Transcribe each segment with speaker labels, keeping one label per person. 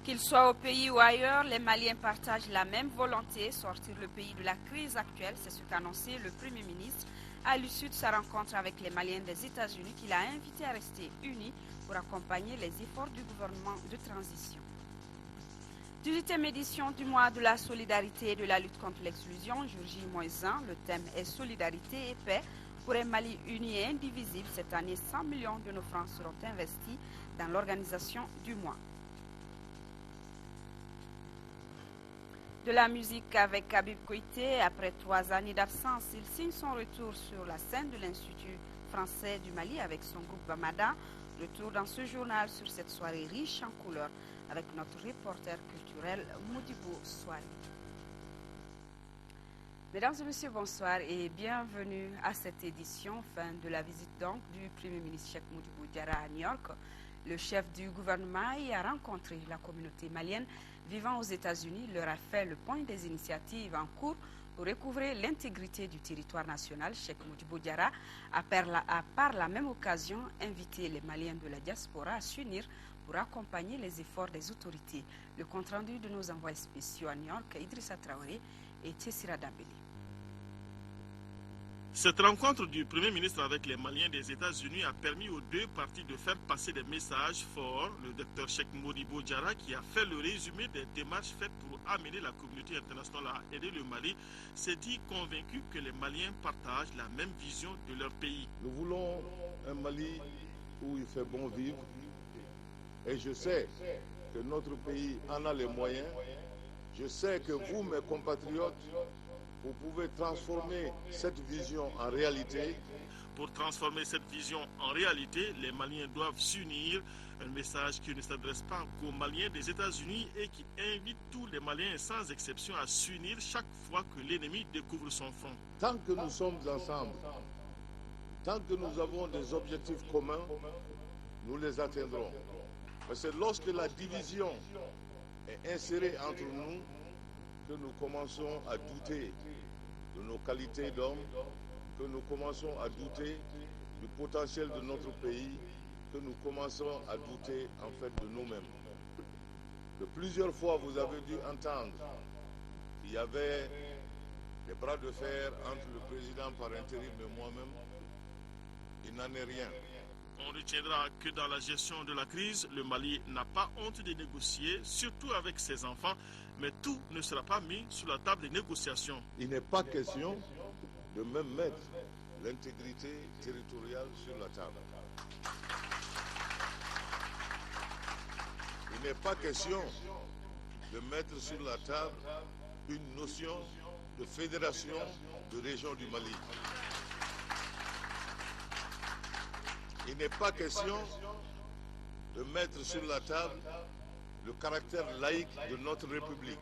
Speaker 1: Qu'ils soient au pays ou ailleurs, les Maliens partagent la même volonté, sortir le pays de la crise actuelle. C'est ce qu'a annoncé le Premier ministre à l'issue de sa rencontre avec les Maliens des États-Unis, qu'il a invité à rester unis pour accompagner les efforts du gouvernement de transition. 18e édition du mois de la solidarité et de la lutte contre l'exclusion, jour J-1. Le thème est solidarité et paix. Pour un Mali uni et indivisible, cette année, 100 millions de nos francs seront investis dans l'organisation du mois. De la musique avec Habib Koïté. Après 3 années d'absence, il signe son retour sur la scène de l'Institut français du Mali avec son groupe Bamada. Retour dans ce journal sur cette soirée riche en couleurs avec notre reporter culturel Modibo Soari. Mesdames et messieurs, bonsoir et bienvenue à cette édition, fin de la visite donc du Premier ministre Cheikh Modibo Diarra à New York. Le chef du gouvernement y a rencontré la communauté malienne vivant aux États-Unis, leur a fait le point des initiatives en cours pour recouvrer l'intégrité du territoire national. Cheikh Modibo Diarra a par la même occasion invité les Maliens de la diaspora à s'unir pour accompagner les efforts des autorités. Le compte-rendu de nos envoyés spéciaux à New York, Idrissa Traoré et Tessira Dambélé.
Speaker 2: Cette rencontre du Premier ministre avec les Maliens des États-Unis a permis aux deux parties de faire passer des messages forts. Le docteur Cheikh Modibo Diarra, qui a fait le résumé des démarches faites pour amener la communauté internationale à aider le Mali, s'est dit convaincu que les Maliens partagent la même vision de leur pays.
Speaker 3: Nous voulons un Mali où il fait bon vivre. Et je sais que notre pays en a les moyens. Je sais que vous, mes compatriotes, vous pouvez transformer cette vision en réalité.
Speaker 2: Pour transformer cette vision en réalité, les Maliens doivent s'unir. Un message qui ne s'adresse pas qu'aux Maliens des États-Unis et qui invite tous les Maliens sans exception à s'unir chaque fois que l'ennemi découvre son front.
Speaker 3: Tant que nous sommes ensemble, tant que nous avons des objectifs communs, nous les atteindrons. Mais c'est lorsque la division est insérée entre nous que nous commençons à douter de nos qualités d'hommes, que nous commençons à douter du potentiel de notre pays, que nous commençons à douter en fait de nous-mêmes. De plusieurs fois, vous avez dû entendre qu'il y avait des bras de fer entre le président par intérim et moi-même. Il n'en est rien.
Speaker 2: On retiendra que dans la gestion de la crise, le Mali n'a pas honte de négocier, surtout avec ses enfants, mais tout ne sera pas mis sur la table des négociations.
Speaker 3: Il n'est pas question de même mettre l'intégrité territoriale sur la table. Il n'est pas question de mettre sur la table une notion de fédération de région du Mali. Il n'est pas question de mettre sur la table le caractère laïque de notre République.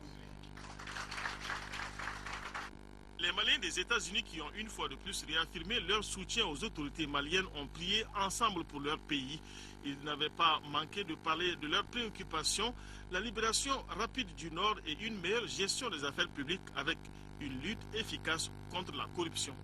Speaker 2: Les Maliens des États-Unis qui ont une fois de plus réaffirmé leur soutien aux autorités maliennes ont prié ensemble pour leur pays. Ils n'avaient pas manqué de parler de leurs préoccupations, la libération rapide du Nord et une meilleure gestion des affaires publiques avec une lutte efficace contre la corruption.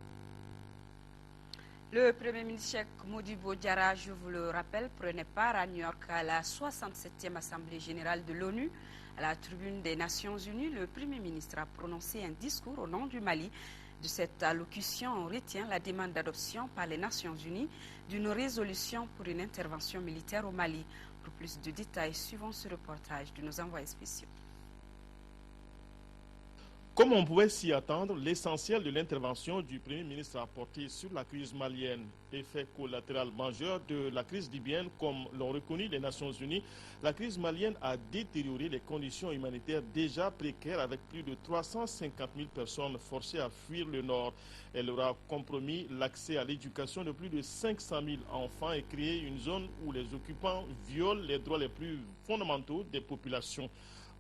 Speaker 1: Le Premier ministre Cheikh Modibo Diarra, je vous le rappelle, prenait part à New York à la 67e Assemblée générale de l'ONU. À la tribune des Nations Unies, le Premier ministre a prononcé un discours au nom du Mali. De cette allocution, on retient la demande d'adoption par les Nations Unies d'une résolution pour une intervention militaire au Mali. Pour plus de détails, suivons ce reportage de nos envoyés spéciaux.
Speaker 2: Comme on pouvait s'y attendre, l'essentiel de l'intervention du Premier ministre a porté sur la crise malienne. Effet collatéral majeur de la crise libyenne, comme l'ont reconnu les Nations Unies, la crise malienne a détérioré les conditions humanitaires déjà précaires avec plus de 350 000 personnes forcées à fuir le nord. Elle aura compromis l'accès à l'éducation de plus de 500 000 enfants et créé une zone où les occupants violent les droits les plus fondamentaux des populations.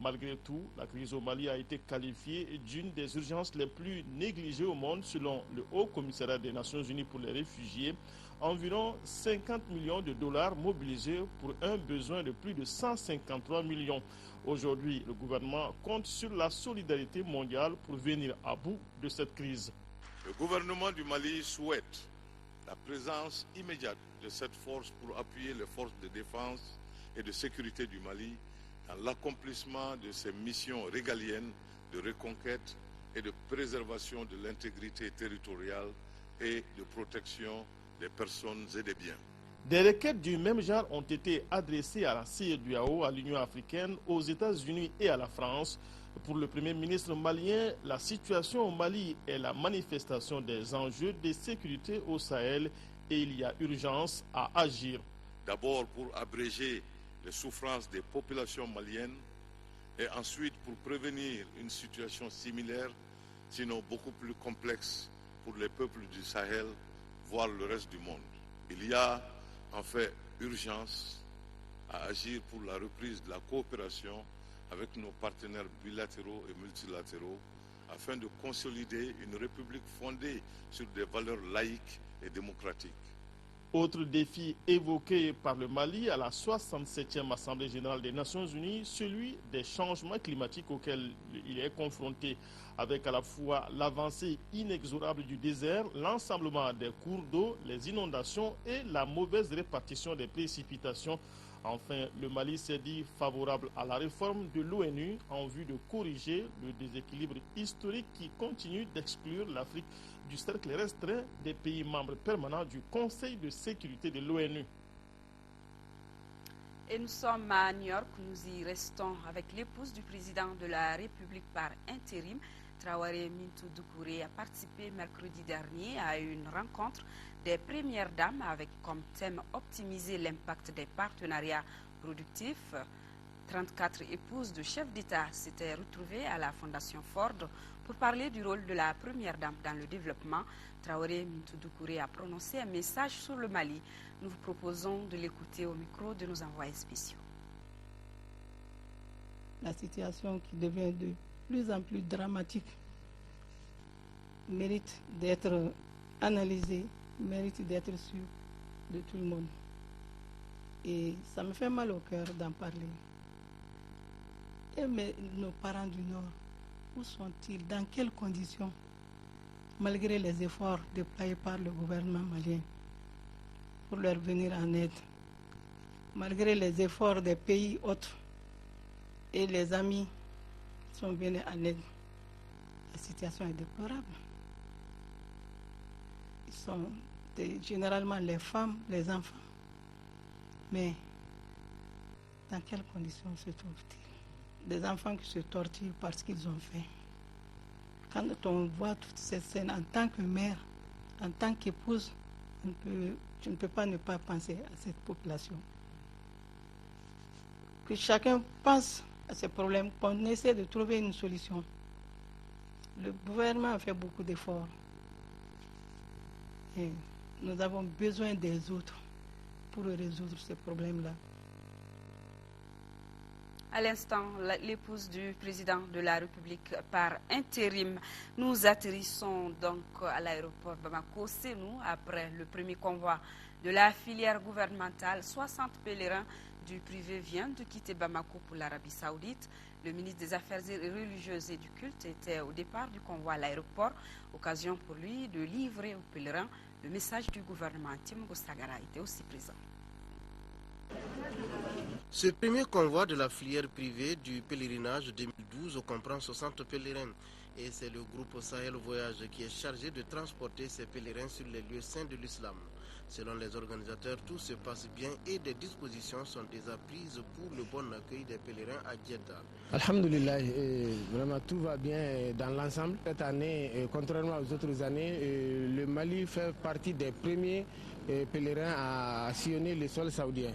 Speaker 2: Malgré tout, la crise au Mali a été qualifiée d'une des urgences les plus négligées au monde selon le Haut Commissariat des Nations Unies pour les réfugiés. Environ 50 millions de dollars mobilisés pour un besoin de plus de 153 millions. Aujourd'hui, le gouvernement compte sur la solidarité mondiale pour venir à bout de cette crise.
Speaker 3: Le gouvernement du Mali souhaite la présence immédiate de cette force pour appuyer les forces de défense et de sécurité du Mali dans l'accomplissement de ses missions régaliennes de reconquête et de préservation de l'intégrité territoriale et de protection des personnes et des biens.
Speaker 2: Des requêtes du même genre ont été adressées à la CEDEAO, à l'Union africaine, aux États-Unis et à la France. Pour le Premier ministre malien, la situation au Mali est la manifestation des enjeux de sécurité au Sahel et il y a urgence à agir.
Speaker 3: D'abord pour abréger les souffrances des populations maliennes et ensuite pour prévenir une situation similaire, sinon beaucoup plus complexe pour les peuples du Sahel, voire le reste du monde. Il y a en fait urgence à agir pour la reprise de la coopération avec nos partenaires bilatéraux et multilatéraux afin de consolider une république fondée sur des valeurs laïques et démocratiques.
Speaker 2: Autre défi évoqué par le Mali à la 67e Assemblée générale des Nations unies, celui des changements climatiques auxquels il est confronté, avec à la fois l'avancée inexorable du désert, l'ensemblement des cours d'eau, les inondations et la mauvaise répartition des précipitations. Enfin, le Mali s'est dit favorable à la réforme de l'ONU en vue de corriger le déséquilibre historique qui continue d'exclure l'Afrique du cercle restreint des pays membres permanents du Conseil de sécurité de l'ONU.
Speaker 1: Et nous sommes à New York, nous y restons avec l'épouse du président de la République par intérim. Traoré Mintou Doucouré a participé mercredi dernier à une rencontre des premières dames avec comme thème optimiser l'impact des partenariats productifs. 34 épouses de chefs d'État s'étaient retrouvées à la Fondation Ford pour parler du rôle de la première dame dans le développement. Traoré Mintou Doucouré a prononcé un message sur le Mali. Nous vous proposons de l'écouter au micro de nos envoyés spéciaux.
Speaker 4: La situation qui devient de plus en plus dramatique mérite d'être analysée, mérite d'être sûre de tout le monde. Et ça me fait mal au cœur d'en parler. Et nos parents du Nord, où sont-ils? Dans quelles conditions? Malgré les efforts déployés par le gouvernement malien pour leur venir en aide, malgré les efforts des pays autres et les amis qui sont venus en aide, la situation est déplorable. Ils sont généralement les femmes, les enfants. Mais dans quelles conditions se trouvent-ils? Des enfants qui se torturent parce qu'ils ont faim. Quand on voit toutes ces scènes en tant que mère, en tant qu'épouse, tu ne peux pas ne pas penser à cette population. Que chacun pense à ces problèmes, qu'on essaie de trouver une solution. Le gouvernement a fait beaucoup d'efforts. Et nous avons besoin des autres pour résoudre ces problèmes-là.
Speaker 1: À l'instant, l'épouse du président de la République par intérim. Nous atterrissons donc à l'aéroport Bamako-Sénou après le premier convoi de la filière gouvernementale. 60 pèlerins du privé viennent de quitter Bamako pour l'Arabie Saoudite. Le ministre des Affaires religieuses et du culte était au départ du convoi à l'aéroport. Occasion pour lui de livrer aux pèlerins le message du gouvernement. Tim Gostagara était aussi présent.
Speaker 5: Ce premier convoi de la filière privée du pèlerinage 2012 comprend 60 pèlerins et c'est le groupe Sahel Voyage qui est chargé de transporter ces pèlerins sur les lieux saints de l'islam. Selon les organisateurs, tout se passe bien et des dispositions sont déjà prises pour le bon accueil des pèlerins à Djeddah.
Speaker 6: Alhamdulillah, vraiment tout va bien dans l'ensemble. Cette année, contrairement aux autres années, le Mali fait partie des premiers pèlerins à sillonner le sol saoudien.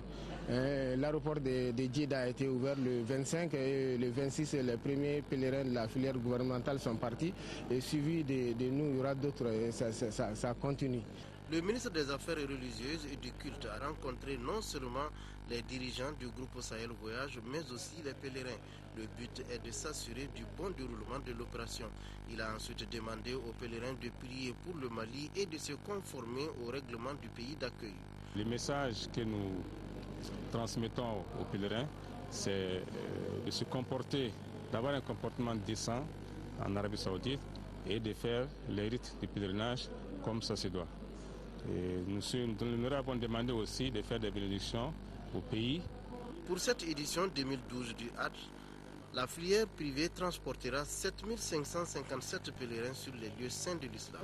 Speaker 6: L'aéroport de Djeddah a été ouvert le 25 et le 26, les premiers pèlerins de la filière gouvernementale sont partis. Et suivi de nous, il y aura d'autres, ça continue.
Speaker 5: Le ministre des Affaires religieuses et du culte a rencontré non seulement les dirigeants du groupe Sahel Voyage, mais aussi les pèlerins. Le but est de s'assurer du bon déroulement de l'opération. Il a ensuite demandé aux pèlerins de prier pour le Mali et de se conformer au règlement du pays d'accueil.
Speaker 7: Le message que nous transmettons aux pèlerins, c'est de se comporter, d'avoir un comportement décent en Arabie Saoudite et de faire les rites du pèlerinage comme ça se doit. Et nous leur avons demandé aussi de faire des bénédictions au pays
Speaker 5: Pour cette édition 2012 du Hajj, la filière privée transportera 7557 pèlerins sur les lieux saints de l'islam.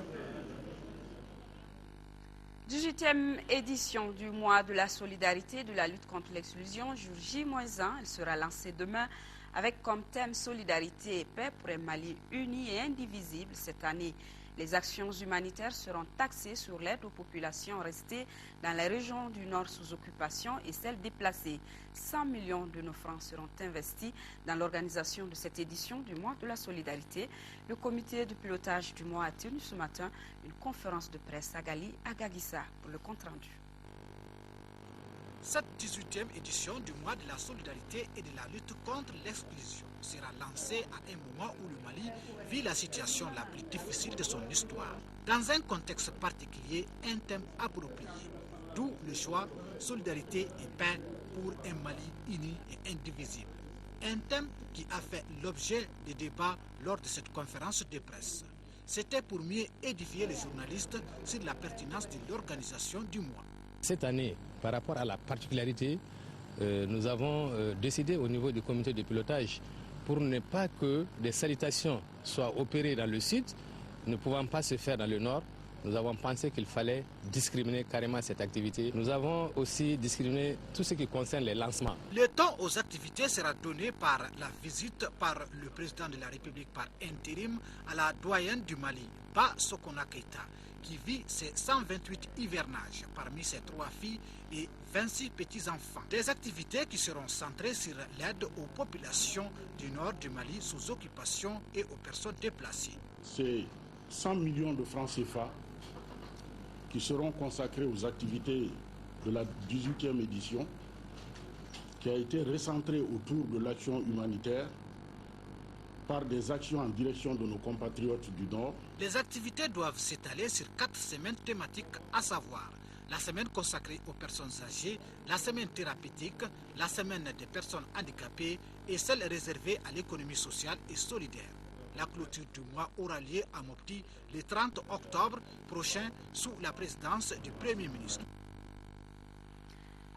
Speaker 1: 18e édition du mois de la solidarité et de la lutte contre l'exclusion, jour J-1. Elle sera lancée demain avec comme thème solidarité et paix pour un Mali uni et indivisible. Cette année, les actions humanitaires seront axées sur l'aide aux populations restées dans les régions du Nord sous occupation et celles déplacées. 100 millions de nos francs seront investis dans l'organisation de cette édition du mois de la solidarité. Le comité de pilotage du mois a tenu ce matin une conférence de presse à Gali, à Gagissa, pour le compte-rendu.
Speaker 8: Cette 18e édition du mois de la solidarité et de la lutte contre l'exclusion sera lancée à un moment où le Mali vit la situation la plus difficile de son histoire. Dans un contexte particulier, un thème approprié, d'où le choix solidarité et paix pour un Mali uni et indivisible. Un thème qui a fait l'objet de débats lors de cette conférence de presse. C'était pour mieux édifier les journalistes sur la pertinence de l'organisation du mois.
Speaker 6: Cette année, par rapport à la particularité, nous avons décidé au niveau du comité de pilotage pour ne pas que des salutations soient opérées dans le sud, ne pouvant pas se faire dans le nord. Nous avons pensé qu'il fallait discriminer carrément cette activité. Nous avons aussi discriminé tout ce qui concerne les lancements.
Speaker 8: Le temps aux activités sera donné par la visite par le président de la République par intérim à la doyenne du Mali, Ba Sokona Keita, qui vit ses 128 hivernages parmi ses 3 filles et 26 petits-enfants. Des activités qui seront centrées sur l'aide aux populations du nord du Mali sous occupation et aux personnes déplacées.
Speaker 9: C'est 100 millions de francs CFA qui seront consacrés aux activités de la 18e édition, qui a été recentrée autour de l'action humanitaire par des actions en direction de nos compatriotes du Nord.
Speaker 8: Les activités doivent s'étaler sur 4 semaines thématiques, à savoir la semaine consacrée aux personnes âgées, la semaine thérapeutique, la semaine des personnes handicapées et celle réservée à l'économie sociale et solidaire. La clôture du mois aura lieu à Mopti le 30 octobre prochain sous la présidence du Premier ministre.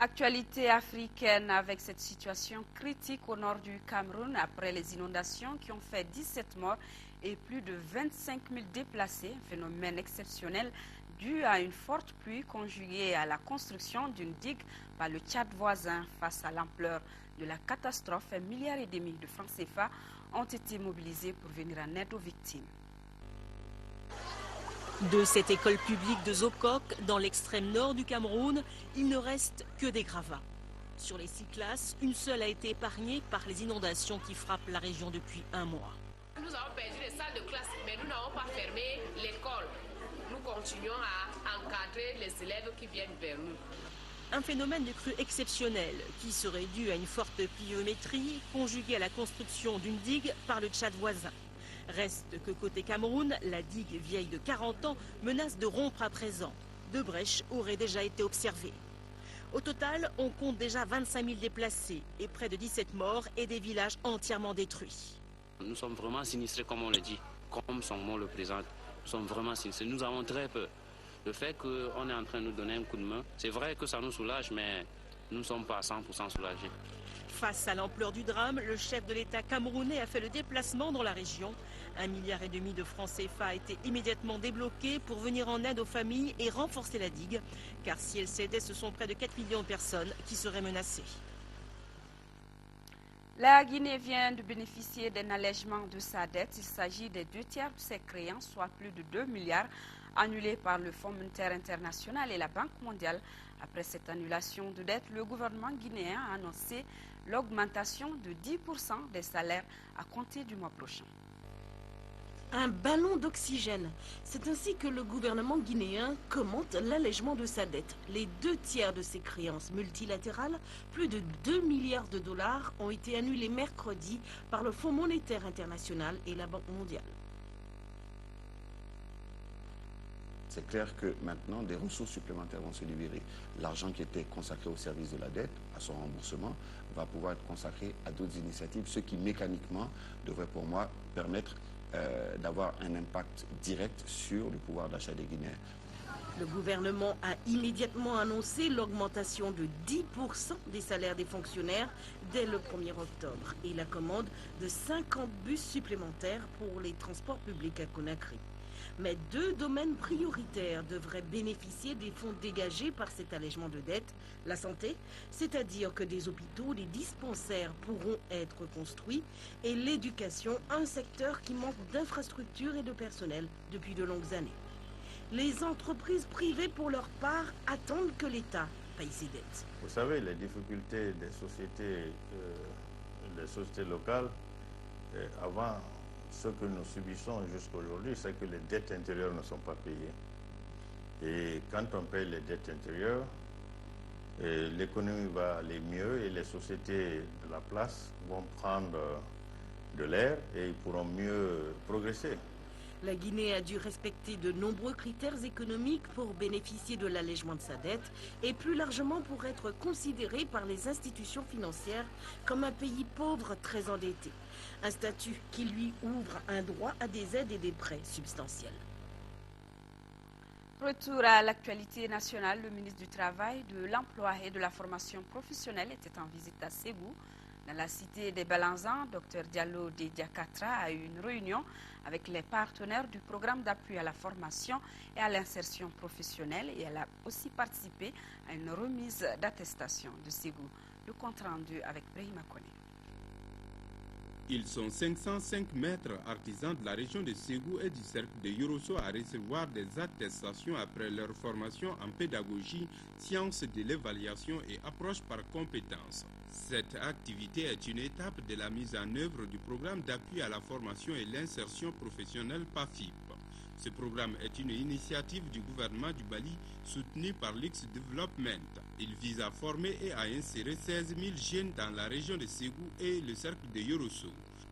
Speaker 1: Actualité africaine avec cette situation critique au nord du Cameroun après les inondations qui ont fait 17 morts et plus de 25 000 déplacés. Un phénomène exceptionnel dû à une forte pluie conjuguée à la construction d'une digue par le Tchad voisin. Face à l'ampleur de la catastrophe, 1,5 milliard de francs CFA ont été mobilisés pour venir en aide aux victimes.
Speaker 10: De cette école publique de Zokok, dans l'extrême nord du Cameroun, il ne reste que des gravats. Sur les 6 classes, une seule a été épargnée par les inondations qui frappent la région depuis un mois.
Speaker 11: Nous avons perdu les salles de classe, mais nous n'avons pas fermé l'école. Nous continuons à encadrer les élèves qui viennent vers nous.
Speaker 10: Un phénomène de crue exceptionnel qui serait dû à une forte pluviométrie conjuguée à la construction d'une digue par le Tchad voisin. Reste que côté Cameroun, la digue vieille de 40 ans menace de rompre à présent. 2 brèches auraient déjà été observées. Au total, on compte déjà 25 000 déplacés et près de 17 morts et des villages entièrement détruits.
Speaker 12: Nous sommes vraiment sinistrés comme on le dit, comme son mot le présente. Nous sommes vraiment sinistrés, nous avons très peur. Le fait qu'on est en train de nous donner un coup de main, c'est vrai que ça nous soulage, mais nous ne sommes pas à 100% soulagés.
Speaker 10: Face à l'ampleur du drame, le chef de l'État camerounais a fait le déplacement dans la région. 1,5 milliard de francs CFA a été immédiatement débloqué pour venir en aide aux familles et renforcer la digue. Car si elle cédait, ce sont près de 4 millions de personnes qui seraient menacées.
Speaker 1: La Guinée vient de bénéficier d'un allègement de sa dette. Il s'agit des 2 tiers de ses créances, soit plus de 2 milliards, annulés par le Fonds monétaire international et la Banque mondiale. Après cette annulation de dette, le gouvernement guinéen a annoncé l'augmentation de 10% des salaires à compter du mois prochain.
Speaker 13: Un ballon d'oxygène. C'est ainsi que le gouvernement guinéen commente l'allègement de sa dette. Les 2 tiers de ses créances multilatérales, plus de 2 milliards de dollars, ont été annulés mercredi par le Fonds monétaire international et la Banque mondiale.
Speaker 14: C'est clair que maintenant, des ressources supplémentaires vont se libérer. L'argent qui était consacré au service de la dette, à son remboursement, va pouvoir être consacré à d'autres initiatives, ce qui mécaniquement devrait pour moi permettre d'avoir un impact direct sur le pouvoir d'achat des Guinéens.
Speaker 13: Le gouvernement a immédiatement annoncé l'augmentation de 10% des salaires des fonctionnaires dès le 1er octobre et la commande de 50 bus supplémentaires pour les transports publics à Conakry. Mais 2 domaines prioritaires devraient bénéficier des fonds dégagés par cet allègement de dette. La santé, c'est-à-dire que des hôpitaux, des dispensaires pourront être construits, et l'éducation, un secteur qui manque d'infrastructures et de personnel depuis de longues années. Les entreprises privées, pour leur part, attendent que l'État paye ses dettes.
Speaker 15: Vous savez, les difficultés des sociétés locales, avant, ce que nous subissons jusqu'à aujourd'hui, c'est que les dettes intérieures ne sont pas payées. Et quand on paye les dettes intérieures, l'économie va aller mieux et les sociétés de la place vont prendre de l'air et ils pourront mieux progresser.
Speaker 13: La Guinée a dû respecter de nombreux critères économiques pour bénéficier de l'allègement de sa dette et plus largement pour être considérée par les institutions financières comme un pays pauvre très endetté. Un statut qui lui ouvre un droit à des aides et des prêts substantiels.
Speaker 1: Retour à l'actualité nationale, le ministre du Travail, de l'Emploi et de la Formation professionnelle était en visite à Ségou. Dans la cité des Balanzans, Dr Diallo de Diakatra a eu une réunion avec les partenaires du programme d'appui à la formation et à l'insertion professionnelle et elle a aussi participé à une remise d'attestation de Ségou. Le compte rendu avec Brahima Kone.
Speaker 16: Ils sont 505 maîtres artisans de la région de Ségou et du cercle de Yorosso à recevoir des attestations après leur formation en pédagogie, sciences de l'évaluation et approche par compétences. Cette activité est une étape de la mise en œuvre du programme d'appui à la formation et l'insertion professionnelle PAFIP. Ce programme est une initiative du gouvernement du Mali soutenue par l'X Development. Il vise à former et à insérer 16 000 jeunes dans la région de Ségou et le cercle de Yorosso.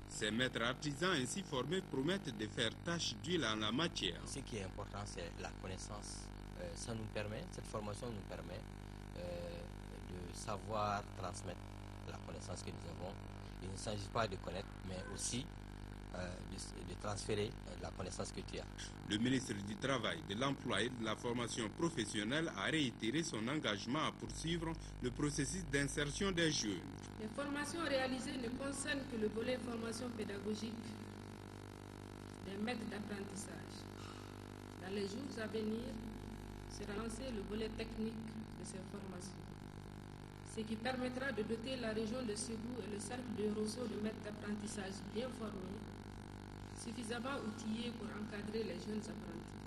Speaker 16: Ces maîtres artisans ainsi formés promettent de faire tâche d'huile en la matière.
Speaker 17: Ce qui est important, c'est la connaissance. Cette formation nous permet de savoir transmettre la connaissance que nous avons. Il ne s'agit pas de connaître, mais aussi de transférer la connaissance que tu as.
Speaker 16: Le ministre du Travail, de l'Emploi et de la Formation professionnelle a réitéré son engagement à poursuivre le processus d'insertion des jeunes.
Speaker 18: Les formations réalisées ne concernent que le volet formation pédagogique des maîtres d'apprentissage. Dans les jours à venir, sera lancé le volet technique de ces formations, ce qui permettra de doter la région de Ségou et le cercle de Rosso de maîtres d'apprentissage bien formés, suffisamment outillés pour encadrer les jeunes apprentis.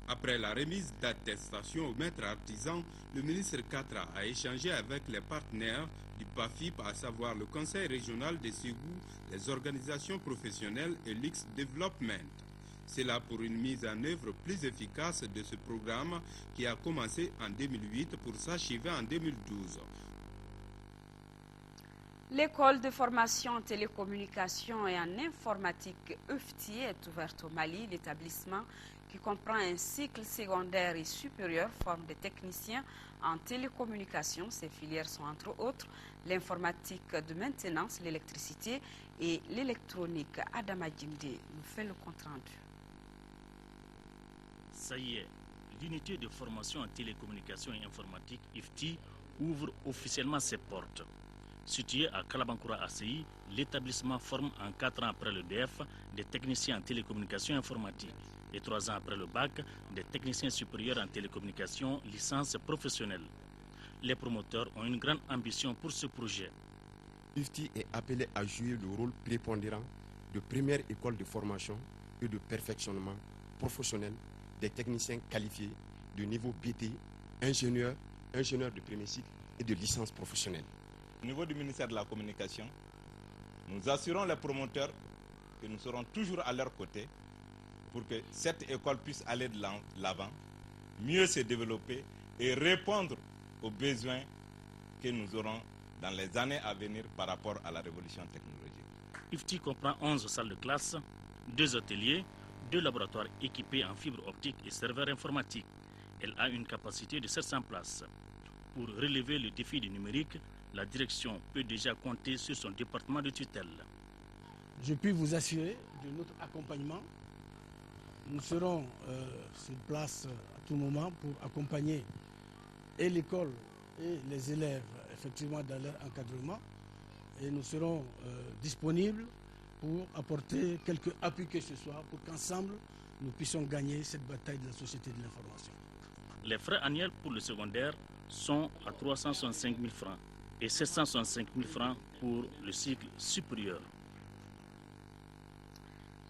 Speaker 16: Après la remise d'attestation aux maîtres artisans, le ministre Katra a échangé avec les partenaires du PAFIP, à savoir le Conseil régional de Ségou, les organisations professionnelles et l'X Development. C'est là pour une mise en œuvre plus efficace de ce programme qui a commencé en 2008 pour s'achever en 2012.
Speaker 1: L'école de formation en télécommunication et en informatique EFTI est ouverte au Mali. L'établissement, qui comprend un cycle secondaire et supérieur, forme des techniciens en télécommunication. Ces filières sont entre autres l'informatique de maintenance, l'électricité et l'électronique. Adama Djimde nous fait le compte rendu.
Speaker 19: Ça y est, l'unité de formation en télécommunication et informatique IFTI ouvre officiellement ses portes. Situé à Kalabankoura ACI, l'établissement forme en 4 ans après le DF des techniciens en télécommunication et informatique et 3 ans après le bac des techniciens supérieurs en télécommunication licence professionnelle. Les promoteurs ont une grande ambition pour ce projet.
Speaker 20: IFTI est appelé à jouer le rôle prépondérant de première école de formation et de perfectionnement professionnel des techniciens qualifiés de niveau BT, ingénieurs de premier cycle et de licence professionnelle.
Speaker 21: Au niveau du ministère de la Communication, nous assurons les promoteurs que nous serons toujours à leur côté pour que cette école puisse aller de l'avant, mieux se développer et répondre aux besoins que nous aurons dans les années à venir par rapport à la révolution technologique.
Speaker 19: IFTI comprend 11 salles de classe, 2 ateliers, 2 laboratoires équipés en fibre optique et serveurs informatiques. Elle a une capacité de 700 places. Pour relever le défi du numérique, la direction peut déjà compter sur son département de tutelle.
Speaker 22: Je puis vous assurer de notre accompagnement.
Speaker 3: nous serons sur place à tout moment pour accompagner et l'école et les élèves effectivement dans leur encadrement. Et nous serons disponibles pour apporter quelque appui que ce soit pour qu'ensemble nous puissions gagner cette bataille de la société de l'information.
Speaker 19: Les frais annuels pour le secondaire sont à 365 000 francs et 765 000 francs pour le cycle supérieur.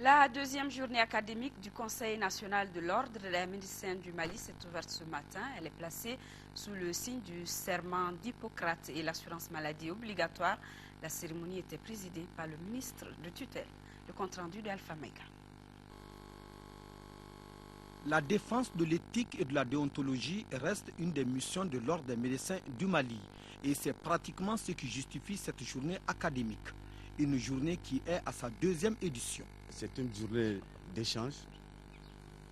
Speaker 1: La deuxième journée académique du Conseil national de l'Ordre des médecins du Mali s'est ouverte ce matin. Elle est placée sous le signe du serment d'Hippocrate et l'assurance maladie obligatoire. La cérémonie était présidée par le ministre de tutelle. Le compte-rendu d'Alpha Mega.
Speaker 22: La défense de l'éthique et de la déontologie reste une des missions de l'Ordre des médecins du Mali. Et c'est pratiquement ce qui justifie cette journée académique. Une journée qui est à sa deuxième édition.
Speaker 23: C'est une journée d'échange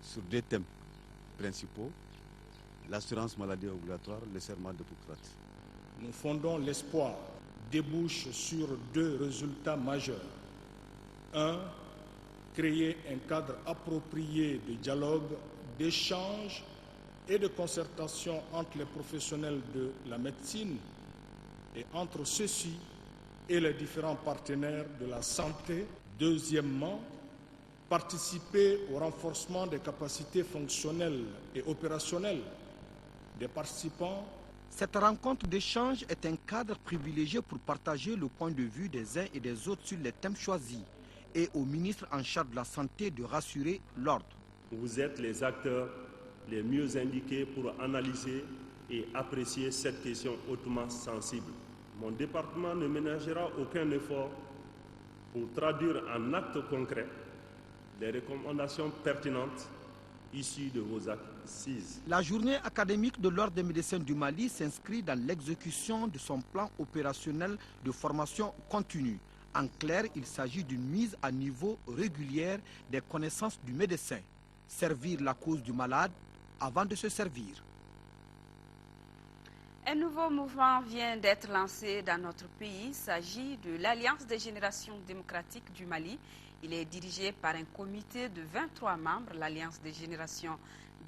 Speaker 23: sur deux thèmes principaux, l'assurance maladie obligatoire, le serment d'Hippocrate.
Speaker 9: Nous fondons l'espoir débouche sur deux résultats majeurs. Un, créer un cadre approprié de dialogue, d'échange et de concertation entre les professionnels de la médecine et entre ceux-ci et les différents partenaires de la santé. Deuxièmement, participer au renforcement des capacités fonctionnelles et opérationnelles des participants.
Speaker 22: Cette rencontre d'échange est un cadre privilégié pour partager le point de vue des uns et des autres sur les thèmes choisis et au ministre en charge de la santé de rassurer l'ordre.
Speaker 24: Vous êtes les acteurs les mieux indiqués pour analyser et apprécier cette question hautement sensible. Mon département ne ménagera aucun effort pour traduire en actes concrets les recommandations pertinentes issues de vos assises.
Speaker 22: La journée académique de l'Ordre des médecins du Mali s'inscrit dans l'exécution de son plan opérationnel de formation continue. En clair, il s'agit d'une mise à niveau régulière des connaissances du médecin. Servir la cause du malade avant de se servir.
Speaker 1: Un nouveau mouvement vient d'être lancé dans notre pays. Il s'agit de l'Alliance des générations démocratiques du Mali. Il est dirigé par un comité de 23 membres. L'Alliance des générations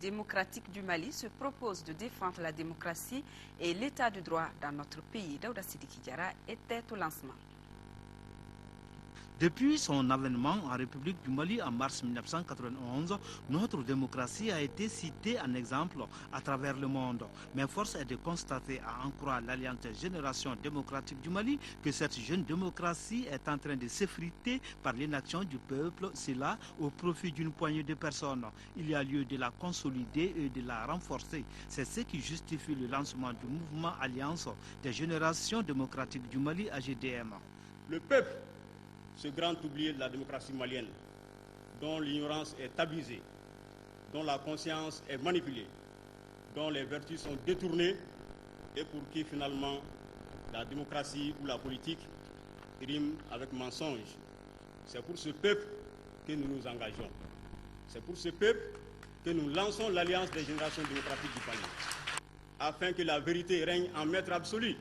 Speaker 1: démocratiques du Mali se propose de défendre la démocratie et l'état de droit dans notre pays. Daouda Sidiki Diarra était au lancement.
Speaker 25: Depuis son avènement en République du Mali en mars 1991, notre démocratie a été citée en exemple à travers le monde. Mais force est de constater, à en croire l'Alliance des générations démocratiques du Mali, que cette jeune démocratie est en train de s'effriter par l'inaction du peuple, cela au profit d'une poignée de personnes. Il y a lieu de la consolider et de la renforcer. C'est ce qui justifie le lancement du mouvement Alliance des générations démocratiques du Mali, AGDM.
Speaker 26: Le peuple, ce grand oublié de la démocratie malienne, dont l'ignorance est abusée, dont la conscience est manipulée, dont les vertus sont détournées et pour qui finalement la démocratie ou la politique rime avec mensonge. C'est pour ce peuple que nous nous engageons. C'est pour ce peuple que nous lançons l'Alliance des générations démocratiques du Mali, afin que la vérité règne en maître absolu,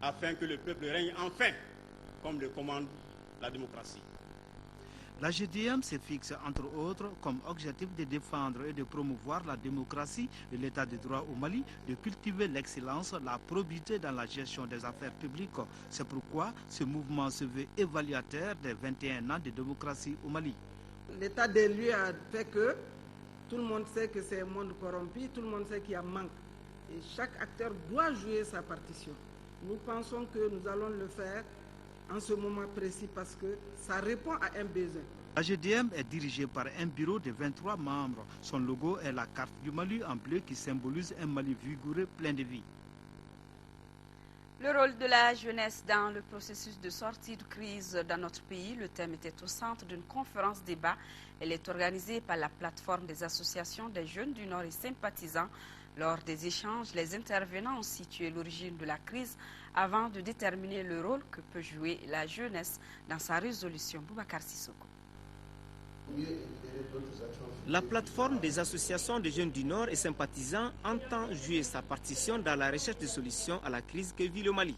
Speaker 26: afin que le peuple règne enfin, comme le commande la démocratie.
Speaker 25: La GDM se fixe entre autres comme objectif de défendre et de promouvoir la démocratie et l'état de droit au Mali, de cultiver l'excellence, la probité dans la gestion des affaires publiques. C'est pourquoi ce mouvement se veut évaluateur des 21 ans de démocratie au Mali.
Speaker 4: L'état des lieux a fait que tout le monde sait que c'est un monde corrompu, tout le monde sait qu'il y a manque. Et chaque acteur doit jouer sa partition. Nous pensons que nous allons le faire en ce moment précis parce que ça répond à un besoin.
Speaker 25: La GDM est dirigée par un bureau de 23 membres. Son logo est la carte du Mali en bleu qui symbolise un Mali vigoureux plein de vie.
Speaker 1: Le rôle de la jeunesse dans le processus de sortie de crise dans notre pays, le thème était au centre d'une conférence débat. Elle est organisée par la plateforme des associations des jeunes du Nord et sympathisants. Lors des échanges, les intervenants ont situé l'origine de la crise avant de déterminer le rôle que peut jouer la jeunesse dans sa résolution. Boubacar Sissoko.
Speaker 27: La plateforme des associations des jeunes du Nord et sympathisants entend jouer sa partition dans la recherche de solutions à la crise que vit le Mali.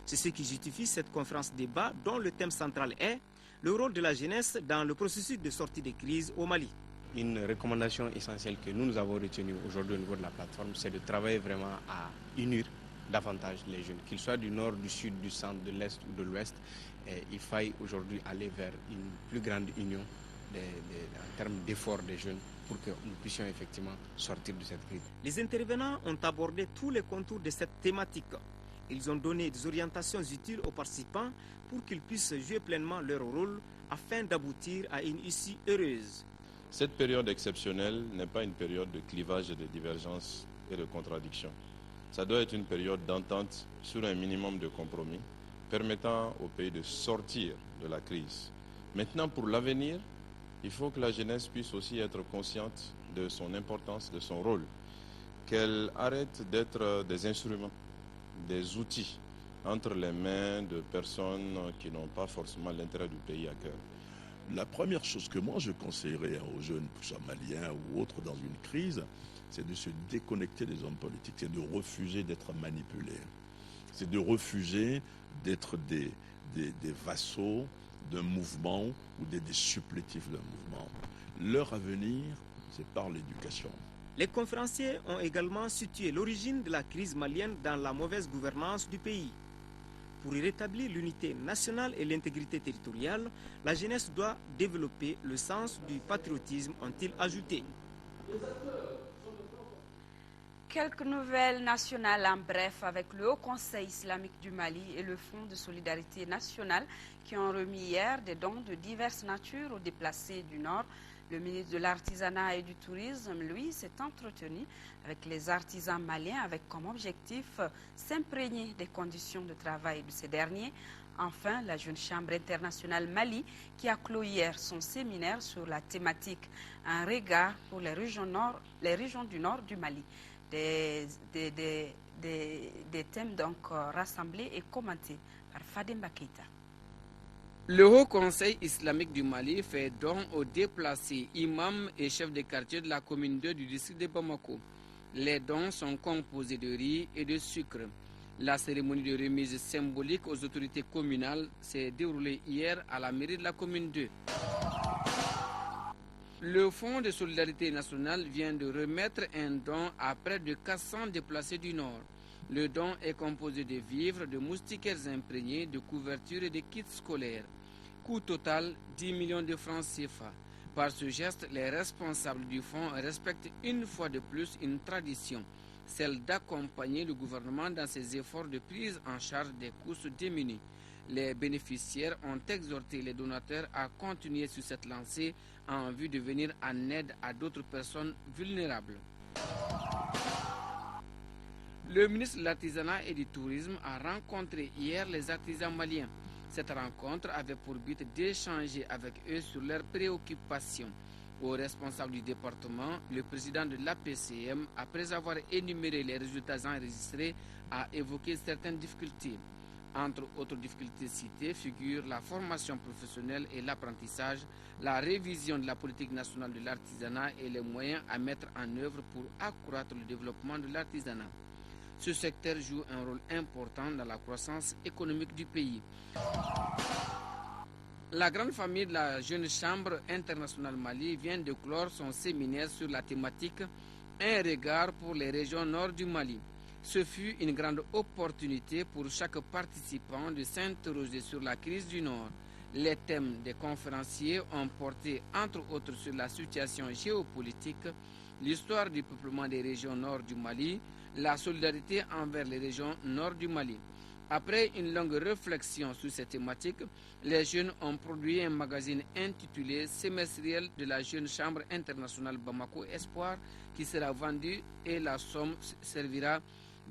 Speaker 27: C'est ce qui justifie cette conférence débat dont le thème central est le rôle de la jeunesse dans le processus de sortie de crise au Mali.
Speaker 2: une recommandation essentielle que nous avons retenue aujourd'hui au niveau de la plateforme, c'est de travailler vraiment à unir davantage les jeunes, qu'ils soient du nord, du sud, du centre, de l'est ou de l'ouest. Il faille aujourd'hui aller vers une plus grande union en termes d'efforts des jeunes pour que nous puissions effectivement sortir de cette crise.
Speaker 27: Les intervenants ont abordé tous les contours de cette thématique. Ils ont donné des orientations utiles aux participants pour qu'ils puissent jouer pleinement leur rôle afin d'aboutir à une issue heureuse.
Speaker 5: Cette période exceptionnelle n'est pas une période de clivage et de divergence et de contradiction. Ça doit être une période d'entente sur un minimum de compromis permettant au pays de sortir de la crise. Maintenant, pour l'avenir, il faut que la jeunesse puisse aussi être consciente de son importance, de son rôle, qu'elle arrête d'être des instruments, des outils entre les mains de personnes qui n'ont pas forcément l'intérêt du pays à cœur.
Speaker 9: La première chose que moi je conseillerais aux jeunes, que ce soit maliens ou autres dans une crise, c'est de se déconnecter des hommes politiques, c'est de refuser d'être manipulés, c'est de refuser d'être des vassaux d'un mouvement ou des supplétifs d'un mouvement. Leur avenir, c'est par l'éducation.
Speaker 27: Les conférenciers ont également situé l'origine de la crise malienne dans la mauvaise gouvernance du pays. Pour y rétablir l'unité nationale et l'intégrité territoriale, la jeunesse doit développer le sens du patriotisme, ont-ils ajouté.
Speaker 1: Quelques nouvelles nationales en bref avec le Haut Conseil islamique du Mali et le Fonds de solidarité nationale qui ont remis hier des dons de diverses natures aux déplacés du Nord. Le ministre de l'Artisanat et du Tourisme, lui, s'est entretenu avec les artisans maliens avec comme objectif s'imprégner des conditions de travail de ces derniers. Enfin, la Jeune Chambre internationale Mali qui a clos hier son séminaire sur la thématique « Un regard pour les régions du Nord du Mali ». Des thèmes donc rassemblés et commentés par Fademba Keita.
Speaker 6: Le Haut Conseil islamique du Mali fait don aux déplacés, imams et chefs de quartier de la commune 2 du district de Bamako. Les dons sont composés de riz et de sucre. La cérémonie de remise symbolique aux autorités communales s'est déroulée hier à la mairie de la commune 2. Le Fonds de solidarité nationale vient de remettre un don à près de 400 déplacés du Nord. Le don est composé de vivres, de moustiquaires imprégnés, de couvertures et de kits scolaires. Coût total 10 millions de francs CFA. Par ce geste, les responsables du fonds respectent une fois de plus une tradition, celle d'accompagner le gouvernement dans ses efforts de prise en charge des coûts démunis. Les bénéficiaires ont exhorté les donateurs à continuer sur cette lancée en vue de venir en aide à d'autres personnes vulnérables. Le ministre de l'Artisanat et du Tourisme a rencontré hier les artisans maliens. Cette rencontre avait pour but d'échanger avec eux sur leurs préoccupations. Au responsable du département, le président de l'APCM, après avoir énuméré les résultats enregistrés, a évoqué certaines difficultés. Entre autres difficultés citées figurent la formation professionnelle et l'apprentissage, la révision de la politique nationale de l'artisanat et les moyens à mettre en œuvre pour accroître le développement de l'artisanat. Ce secteur joue un rôle important dans la croissance économique du pays. La grande famille de la Jeune Chambre internationale Mali vient de clore son séminaire sur la thématique « Un regard pour les régions nord du Mali ». Ce fut une grande opportunité pour chaque participant de s'interroger sur la crise du Nord. Les thèmes des conférenciers ont porté entre autres sur la situation géopolitique, l'histoire du peuplement des régions nord du Mali, la solidarité envers les régions nord du Mali. Après une longue réflexion sur ces thématiques, les jeunes ont produit un magazine intitulé « Semestriel de la Jeune Chambre internationale Bamako Espoir » qui sera vendu et la somme servira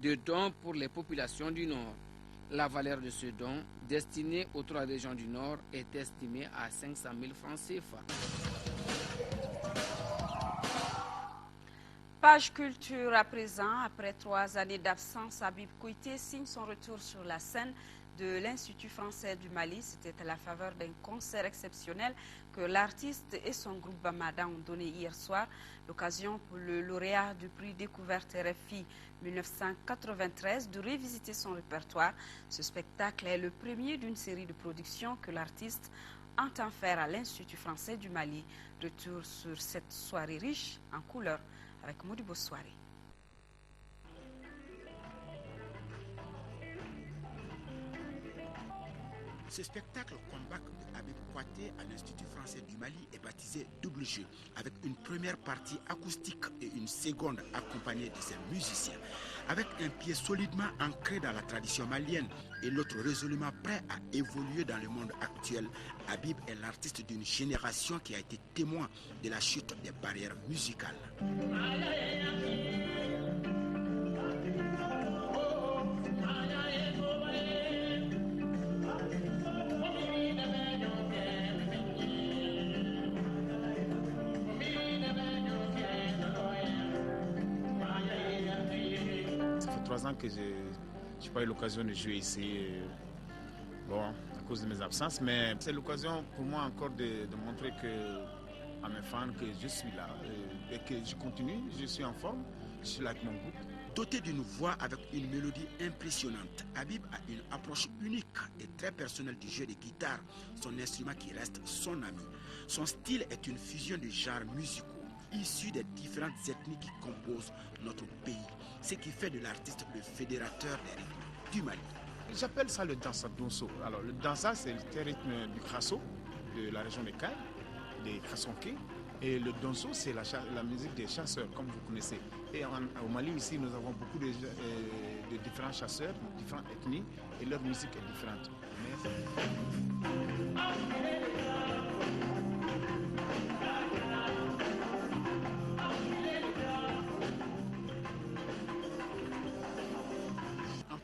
Speaker 6: de dons pour les populations du Nord. La valeur de ce don, destiné aux 3 régions du Nord, est estimée à 500 000 francs CFA.
Speaker 1: Page culture à présent, après 3 années d'absence, Habib Koité signe son retour sur la scène de l'Institut français du Mali. C'était à la faveur d'un concert exceptionnel que l'artiste et son groupe Bamada ont donné hier soir. L'occasion pour le lauréat du prix Découverte RFI 1993 de revisiter son répertoire. Ce spectacle est le premier d'une série de productions que l'artiste entend faire à l'Institut français du Mali. Retour sur cette soirée riche en couleurs avec Modibo Soirée.
Speaker 7: Ce spectacle combat de Habib Kouyaté à l'Institut français du Mali est baptisé Double Jeu, avec une première partie acoustique et une seconde accompagnée de ses musiciens. Avec un pied solidement ancré dans la tradition malienne et l'autre résolument prêt à évoluer dans le monde actuel, Habib est l'artiste d'une génération qui a été témoin de la chute des barrières musicales.
Speaker 8: Ça fait 3 ans que je n'ai pas eu l'occasion de jouer ici, bon, à cause de mes absences, mais c'est l'occasion pour moi encore de montrer à mes fans que je suis là et que je continue, je suis en forme, je suis là avec mon groupe.
Speaker 7: Doté d'une voix avec une mélodie impressionnante, Habib a une approche unique et très personnelle du jeu de guitare, son instrument qui reste son ami. Son style est une fusion de genres musicaux issus des différentes ethnies qui composent notre pays, ce qui fait de l'artiste le fédérateur des rythmes du Mali.
Speaker 8: J'appelle ça le dansa donso. Alors le dansa, c'est le rythme du Khasso, de la région des Cailles, des Khassonké. Et le donso, c'est la musique des chasseurs, comme vous connaissez. Et au Mali, ici, nous avons beaucoup de différents chasseurs, de différentes ethnies, et leur musique est différente.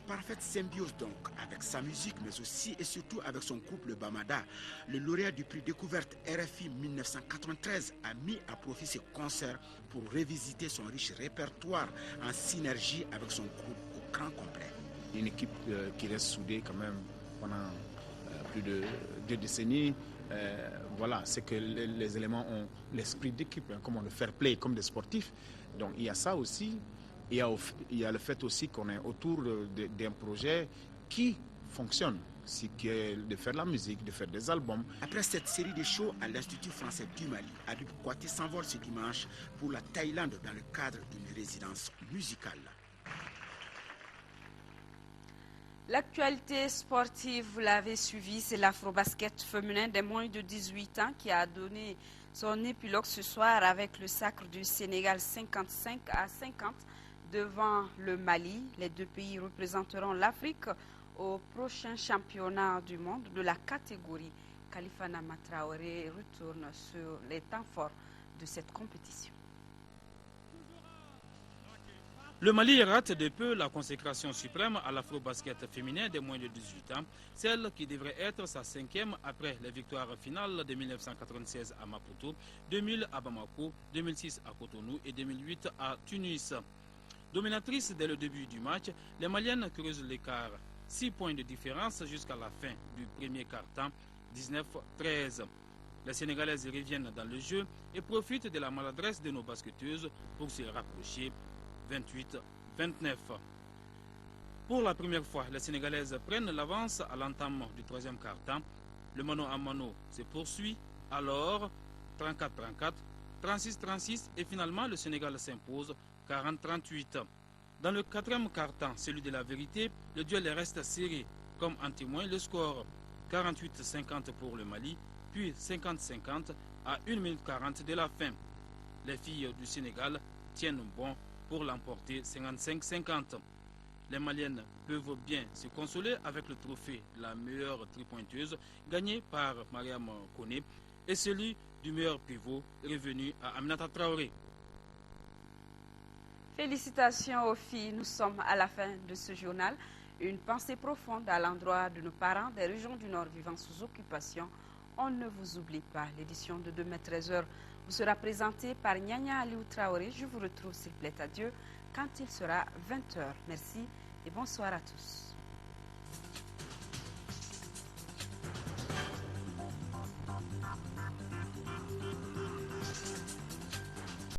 Speaker 7: Parfaite symbiose donc avec sa musique, mais aussi et surtout avec son couple Bamada. Le lauréat du prix découverte RFI 1993 a mis à profit ses concerts pour revisiter son riche répertoire en synergie avec son groupe au grand complet.
Speaker 8: Une équipe qui reste soudée quand même pendant plus de 2 décennies. Voilà, c'est que les éléments ont l'esprit d'équipe, hein, comme on le fair play, comme des sportifs. Donc il y a ça aussi. Il y a le fait aussi qu'on est autour d'un projet qui fonctionne, c'est de faire de la musique, de faire des albums.
Speaker 7: Après cette série de shows à l'Institut français du Mali, Habib Kouyaté s'envole ce dimanche pour la Thaïlande dans le cadre d'une résidence musicale.
Speaker 1: L'actualité sportive, vous l'avez suivi, c'est l'Afrobasket féminin des moins de 18 ans qui a donné son épilogue ce soir avec le sacre du Sénégal 55 à 50 devant le Mali. Les 2 pays représenteront l'Afrique au prochain championnat du monde de la catégorie. Khalifa Nama Traoré retourne sur les temps forts de cette compétition.
Speaker 10: Le Mali rate de peu la consécration suprême à l'Afrobasket féminin des moins de 18 ans, celle qui devrait être sa 5e après les victoires finales de 1996 à Maputo, 2000 à Bamako, 2006 à Cotonou et 2008 à Tunis. Dominatrices dès le début du match, les Maliennes creusent l'écart. 6 points de différence jusqu'à la fin du premier quart-temps, 19-13. Les Sénégalaises reviennent dans le jeu et profitent de la maladresse de nos basketteuses pour se rapprocher, 28-29. Pour la première fois, les Sénégalaises prennent l'avance à l'entame du 3e quart-temps. Le mano à mano se poursuit, alors 34-34, 36-36 et finalement le Sénégal s'impose 40-38. Dans le 4e quart-temps, celui de la vérité, le duel reste serré, comme en témoigne le score 48-50 pour le Mali, puis 50-50 à 1 minute 40 de la fin. Les filles du Sénégal tiennent bon pour l'emporter 55-50. Les Maliennes peuvent bien se consoler avec le trophée la meilleure tripointeuse gagné par Mariam Koné et celui du meilleur pivot revenu à Aminata Traoré.
Speaker 1: Félicitations aux filles, nous sommes à la fin de ce journal. Une pensée profonde à l'endroit de nos parents des régions du Nord vivant sous occupation. On ne vous oublie pas, l'édition de demain 13h vous sera présentée par Nyanya Aliou Traoré. Je vous retrouve, s'il plaît à Dieu, quand il sera 20h. Merci et bonsoir à tous.